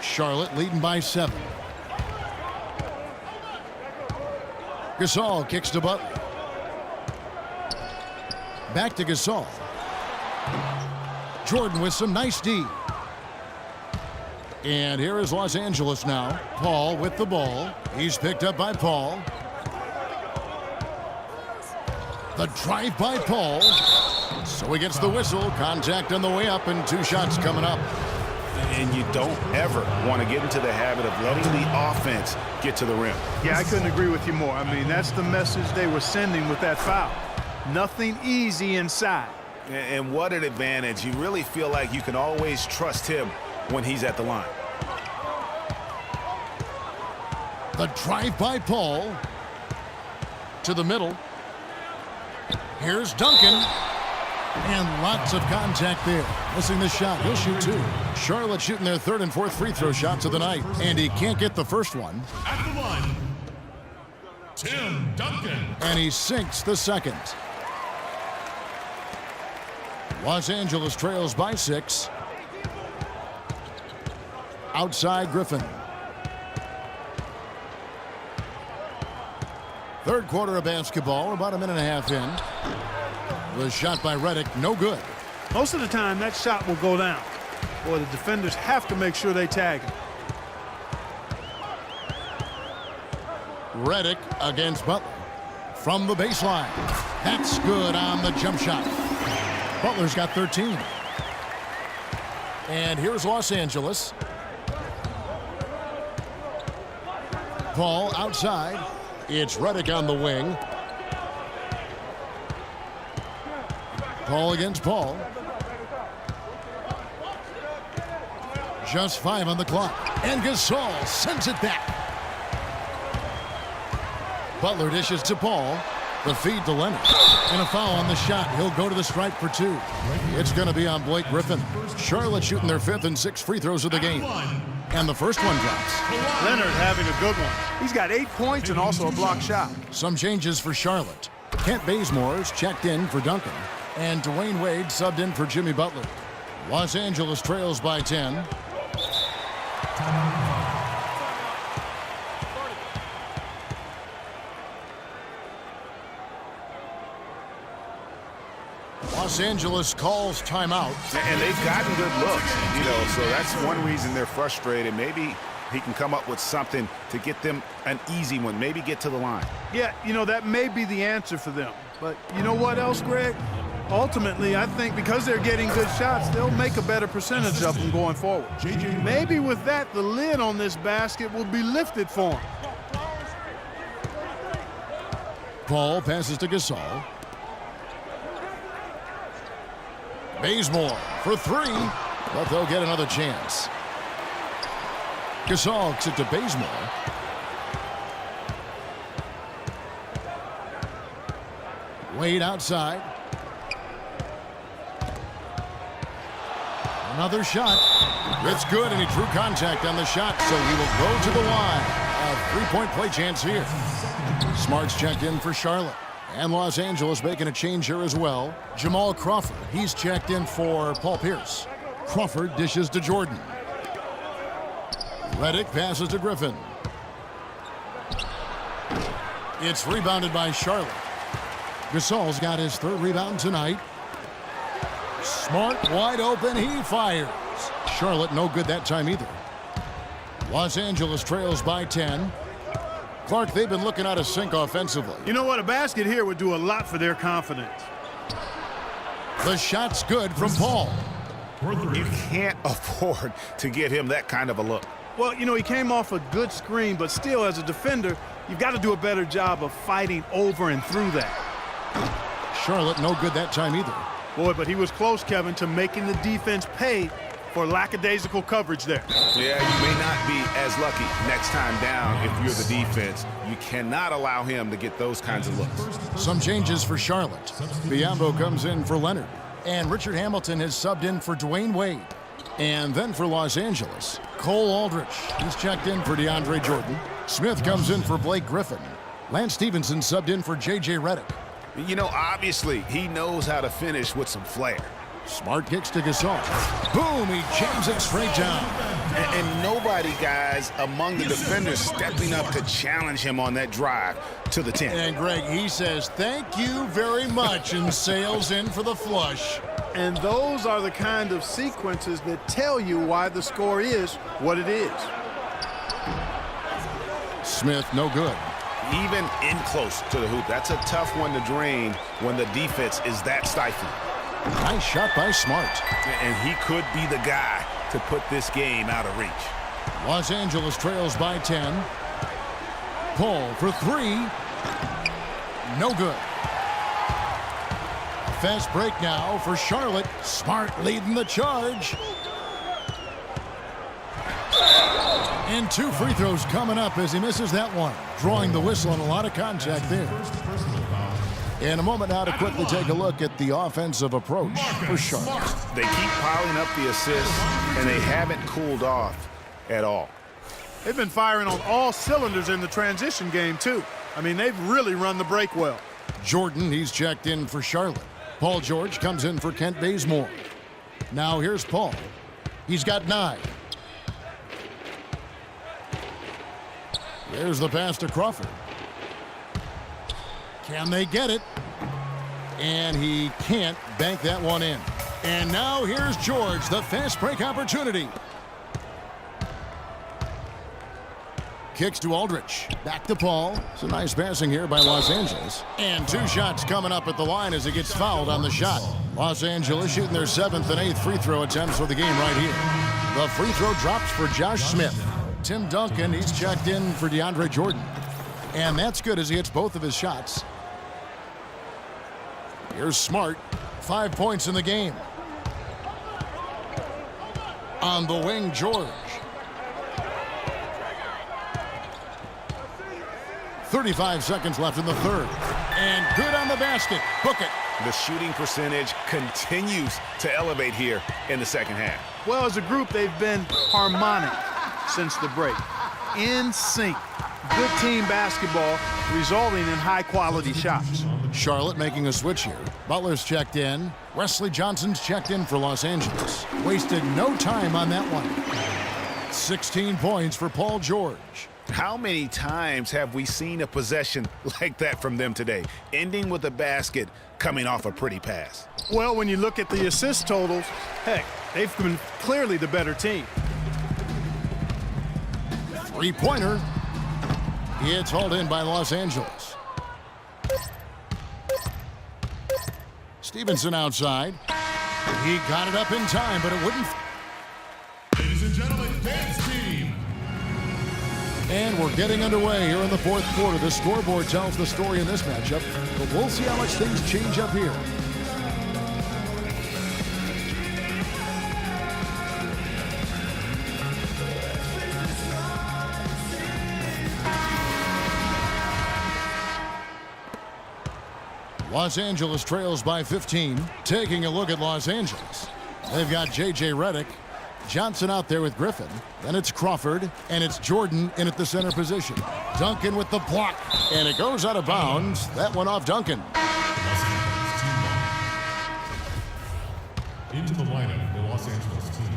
Charlotte leading by 7. Gasol kicks to Butler. Back to Gasol. Jordan with some nice D. And here is Los Angeles now. Paul with the ball. He's picked up by Paul. The drive by Paul. So he gets the whistle. Contact on the way up and 2 shots coming up. And you don't ever want to get into the habit of letting the offense get to the rim. Yeah, I couldn't agree with you more. I mean, that's the message they were sending with that foul. Nothing easy inside. And what an advantage. You really feel like you can always trust him when he's at the line. The drive by Paul. To the middle. Here's Duncan. And lots of contact there. Missing the shot. He'll shoot 2. Charlotte shooting their 3rd and 4th free throw shots of the night. And he can't get the first one. At the line, Tim Duncan. And he sinks the second. Los Angeles trails by 6. Outside Griffin. 3rd quarter of basketball, about a minute and a half in. The shot by Redick, no good. Most of the time, that shot will go down. Boy, the defenders have to make sure they tag him. Redick against Butler. From the baseline. That's good on the jump shot. Butler's got 13. And here's Los Angeles. Paul outside. It's Redick on the wing. Paul against Paul. Just 5 on the clock. And Gasol sends it back. Butler dishes to Paul. The feed to Leonard. And a foul on the shot. He'll go to the stripe for 2. It's going to be on Blake Griffin. Charlotte shooting their 5th and 6th free throws of the game. And the first one drops. Leonard having a good one. He's got 8 points and also a block shot. Some changes for Charlotte. Kent Bazemore's checked in for Duncan. And Dwayne Wade subbed in for Jimmy Butler. Los Angeles trails by 10. Los Angeles calls timeout. And they've gotten good looks, so that's one reason they're frustrated. Maybe he can come up with something to get them an easy one, maybe get to the line. Yeah, that may be the answer for them. But you know what else, Greg? Ultimately, I think because they're getting good shots, they'll make a better percentage of them going forward. Maybe with that, the lid on this basket will be lifted for them. Paul passes to Gasol. Bazemore for 3, but they'll get another chance. Gasol kicks it to Bazemore. Wade outside. Another shot. It's good, and he drew contact on the shot, so he will go to the line. A 3-point play chance here. Smart's checked in for Charlotte. And Los Angeles making a change here as well. Jamal Crawford, he's checked in for Paul Pierce. Crawford dishes to Jordan. Redick passes to Griffin. It's rebounded by Charlotte. Gasol's got his 3rd rebound tonight. Smart wide open, he fires. Charlotte no good that time either. Los Angeles trails by 10. Clark, they've been looking out of sync offensively. You know what? A basket here would do a lot for their confidence. The shot's good from Paul. You can't afford to get him that kind of a look. Well, he came off a good screen, but still, as a defender, you've got to do a better job of fighting over and through that. Charlotte no good that time either. Boy, but he was close, Kevin, to making the defense pay for lackadaisical coverage there. Yeah, you may not be as lucky next time down if you're the defense. You cannot allow him to get those kinds of looks. Some changes for Charlotte. Biombo comes in for Leonard. And Richard Hamilton has subbed in for Dwayne Wade. And then for Los Angeles, Cole Aldrich. He's checked in for DeAndre Jordan. Smith comes in for Blake Griffin. Lance Stevenson subbed in for J.J. Redick. Obviously, he knows how to finish with some flair. Smart kicks to Gasol. Boom, he jams it straight down. And nobody, guys, among the defenders stepping up to challenge him on that drive to the 10. And Greg, he says, thank you very much, and sails in for the flush. And those are the kind of sequences that tell you why the score is what it is. Smith, no good. Even in close to the hoop. That's a tough one to drain when the defense is that stifling. Nice shot by Smart. And he could be the guy to put this game out of reach. Los Angeles trails by 10. Pull for 3. No good. Fast break now for Charlotte. Smart leading the charge. And 2 free throws coming up as he misses that one. Drawing the whistle and a lot of contact there. In a moment now to quickly take a look at the offensive approach for Charlotte. They keep piling up the assists, and they haven't cooled off at all. They've been firing on all cylinders in the transition game, too. I mean, they've really run the break well. Jordan, he's checked in for Charlotte. Paul George comes in for Kent Bazemore. Now here's Paul. He's got 9. There's the pass to Crawford. Can they get it? And he can't bank that one in. And now here's George, the fast break opportunity. Kicks to Aldrich. Back to Paul. It's a nice passing here by Los Angeles. And 2 shots coming up at the line as he gets fouled on the shot. Los Angeles shooting their 7th and 8th free throw attempts for the game right here. The free throw drops for Josh Smith. Tim Duncan, he's checked in for DeAndre Jordan. And that's good as he hits both of his shots. Here's Smart. 5 points in the game. On the wing, George. 35 seconds left in the third. And good on the basket. Book it. The shooting percentage continues to elevate here in the second half. Well, as a group, they've been harmonic since the break. In sync. Good team basketball resulting in high-quality shots. Charlotte making a switch here. Butler's checked in. Wesley Johnson's checked in for Los Angeles. Wasted no time on that one. 16 points for Paul George. How many times have we seen a possession like that from them today, ending with a basket coming off a pretty pass? Well, when you look at the assist totals, heck, they've been clearly the better team. Three-pointer. It's hauled in by Los Angeles. Stevenson outside. He got it up in time, but it wouldn't. Ladies and gentlemen, dance team. And we're getting underway here in the fourth quarter. The scoreboard tells the story in this matchup, but we'll see how much things change up here. Los Angeles trails by 15. Taking a look at Los Angeles. They've got J.J. Redick. Johnson out there with Griffin. Then it's Crawford, and it's Jordan in at the center position. Duncan with the block, and it goes out of bounds. That one off Duncan. Los Angeles team. Into the lineup, the Los Angeles team.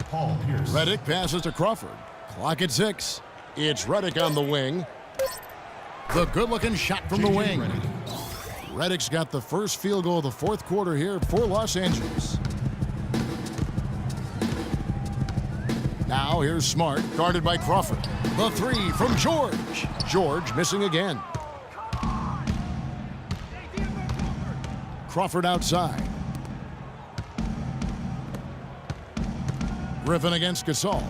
Paul Pierce. Redick passes to Crawford. Clock at 6. It's Redick on the wing. The good-looking shot from the wing. Redick's got the first field goal of the fourth quarter here for Los Angeles. Now here's Smart, guarded by Crawford. The three from George. George missing again. Crawford outside. Griffin against Gasol.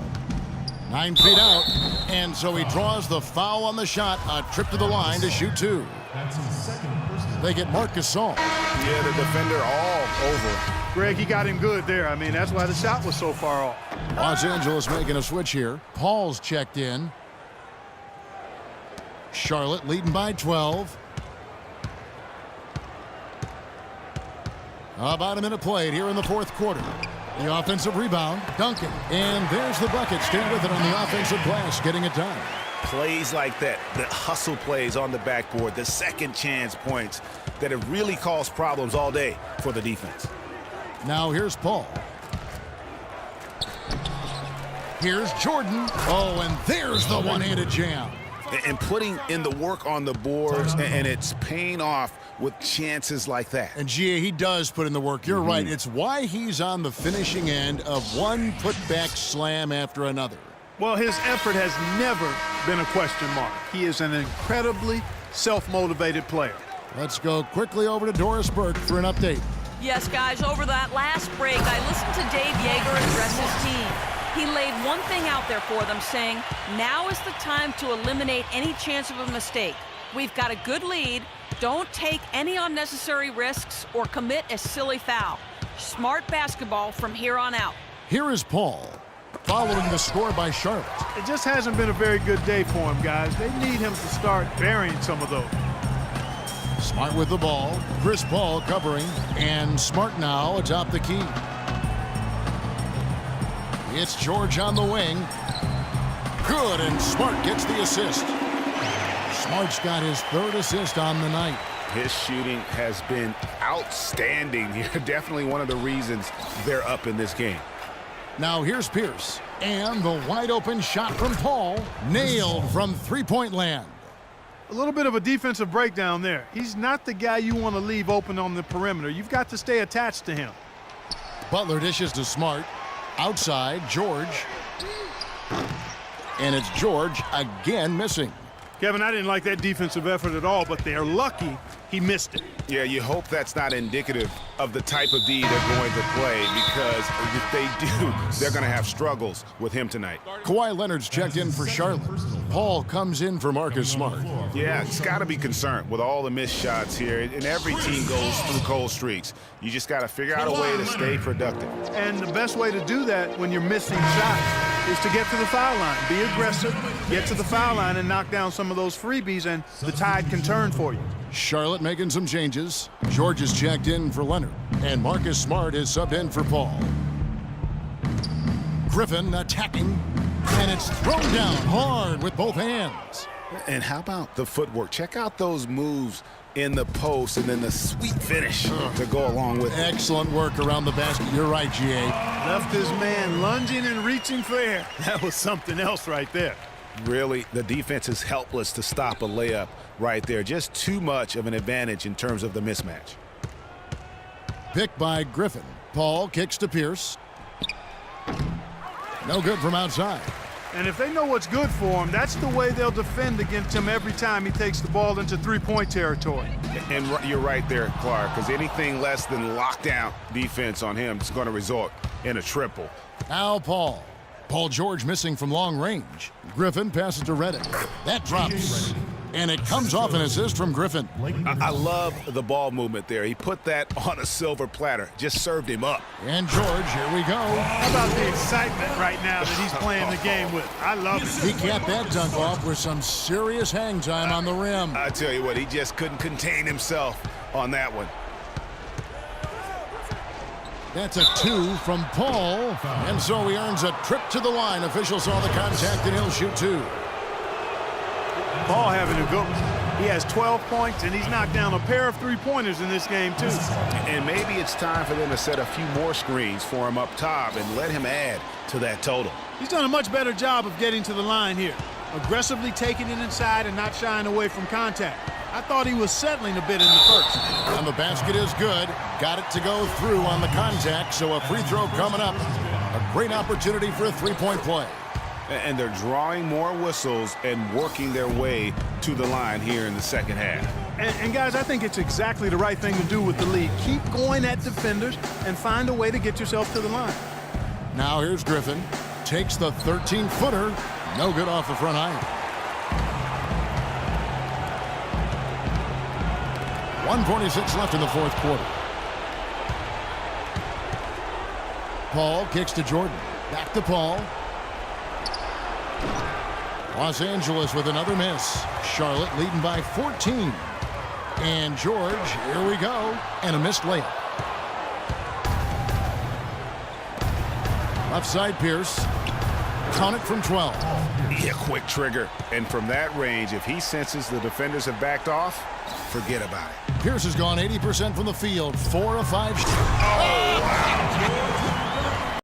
9 feet out. And so he draws the foul on the shot. A trip to the line to shoot 2. That's his second personal. They get Marc Gasol. Yeah, the defender all over. Greg, he got him good there. I mean, that's why the shot was so far off. Los Angeles making a switch here. Paul's checked in. Charlotte leading by 12. About a minute played here in the fourth quarter. The offensive rebound, Duncan. And there's the bucket. Stay with it on the offensive glass, getting it done. Plays like that, the hustle plays on the backboard, the second chance points that have really caused problems all day for the defense. Now here's Paul. Here's Jordan. Oh, and there's the one-handed jam. And putting in the work on the boards, and it's paying off with chances like that. And GA, he does put in the work. You're right. It's why he's on the finishing end of one putback slam after another. Well, his effort has never been a question mark. He is an incredibly self-motivated player. Let's go quickly over to Doris Burke for an update. Yes, guys, over that last break, I listened to Dave Yeager address his team. He laid one thing out there for them, saying, now is the time to eliminate any chance of a mistake. We've got a good lead. Don't take any unnecessary risks or commit a silly foul. Smart basketball from here on out. Here is Paul, following the score by Charlotte. It just hasn't been a very good day for him, guys. They need him to start burying some of those. Smart with the ball. Chris Paul covering. And Smart now atop the key. It's George on the wing. Good, and Smart gets the assist. Smart's got his third assist on the night. His shooting has been outstanding here. Definitely one of the reasons they're up in this game. Now here's Pierce. And the wide open shot from Paul. Nailed from three-point land. A little bit of a defensive breakdown there. He's not the guy you want to leave open on the perimeter. You've got to stay attached to him. Butler dishes to Smart. Outside, George. And it's George again missing. Kevin, I didn't like that defensive effort at all, but they're lucky he missed it. Yeah, you hope that's not indicative of the type of D they're going to play, because if they do, they're going to have struggles with him tonight. Kawhi Leonard's checked in for Charlotte. Paul comes in for Marcus Smart. Yeah, it's got to be concerned with all the missed shots here, and every team goes through cold streaks. You just got to figure out a way to stay productive. And the best way to do that when you're missing shots is to get to the foul line. Be aggressive, get to the foul line, and knock down some of those freebies, and the tide can turn for you. Charlotte making some changes. George is checked in for Leonard, and Marcus Smart is subbed in for Paul. Griffin attacking, and it's thrown down hard with both hands. And how about the footwork? Check out those moves in the post, and then the sweet finish to go along with it. Excellent work around the basket. You're right, GA. Left his man lunging and reaching for air. That was something else right there. Really, the defense is helpless to stop a layup right there. Just too much of an advantage in terms of the mismatch. Picked by Griffin. Paul kicks to Pierce. No good from outside. And if they know what's good for him, that's the way they'll defend against him every time he takes the ball into three-point territory. And you're right there, Clark, because anything less than lockdown defense on him is going to result in a triple. Now Paul. Paul George missing from long range. Griffin passes to Reddick. That drops. And it comes off an assist from Griffin. I love the ball movement there. He put that on a silver platter. Just served him up. And George, here we go. How about the excitement right now that he's playing the game with? I love it. He capped that dunk off with some serious hang time on the rim. I tell you what, he just couldn't contain himself on that one. That's a 2 from Paul. And so he earns a trip to the line. Officials saw the contact, and he'll shoot 2. Paul having a good one. He has 12 points, and he's knocked down a pair of three-pointers in this game, too. And maybe it's time for them to set a few more screens for him up top and let him add to that total. He's done a much better job of getting to the line here. Aggressively taking it inside and not shying away from contact. I thought he was settling a bit in the first. And the basket is good. Got it to go through on the contact, so a free throw coming up. A great opportunity for a three-point play. And they're drawing more whistles and working their way to the line here in the second half. And guys, I think it's exactly the right thing to do with the lead. Keep going at defenders and find a way to get yourself to the line. Now here's Griffin. Takes the 13-footer. No good off the front iron. 1:46 left in the fourth quarter. Paul kicks to Jordan. Back to Paul. Los Angeles with another miss. Charlotte leading by 14. And George, here we go. And a missed layup. Left side Pierce. Count it from 12. Yeah, quick trigger. And from that range, if he senses the defenders have backed off, forget about it. Pierce has gone 80% from the field. 4 of 5. Oh, wow.